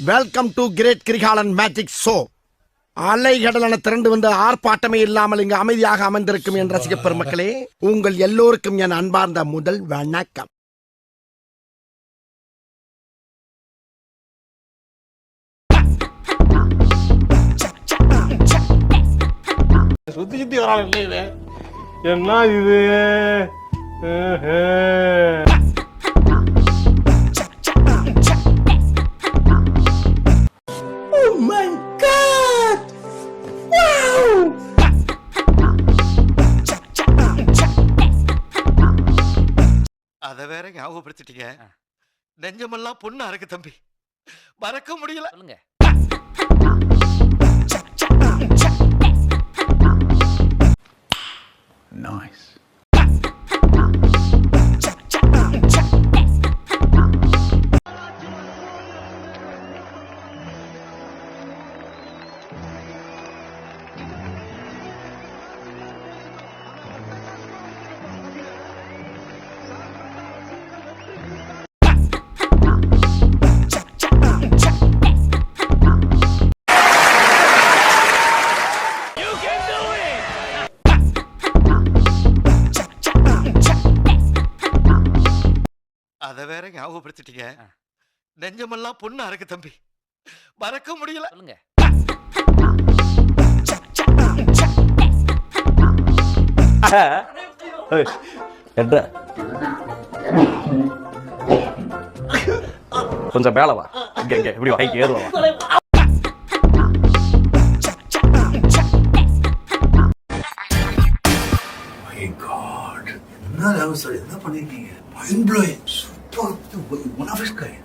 Welcome to great Kirikalan magic show. அலைகடலான திரண்டு வந்து ஆர்ப்பாட்டமே இல்லாமல் இங்கு அமைதியாக அமர்ந்திருக்கும் என் ரசிக பெருமக்களே, உங்கள் எல்லோருக்கும் என் அன்பார்ந்த முதல் வணக்கம். சுத்தி சுத்தி வரான் இல்லை என்ன இது? அத வேற ஞாபகப்படுத்திட்டீங்க. நெஞ்சமெல்லாம் பொண்ணா இருக்கு தம்பி, மறக்க முடியல. சொல்லுங்க. Nice. அத வேற ஞாபகப்படுத்திட்டீங்க. நெஞ்சமெல்லாம் பொண்ணா இருக்கு தம்பி, மறக்க முடியல. சொல்லுங்க. கொஞ்சம் மேல வா, இங்க இங்க இப்படி வாங்கி ஏறுவா. My God. என்ன பண்ணிருக்கீங்க? Mind blowing. Super. One of his kind.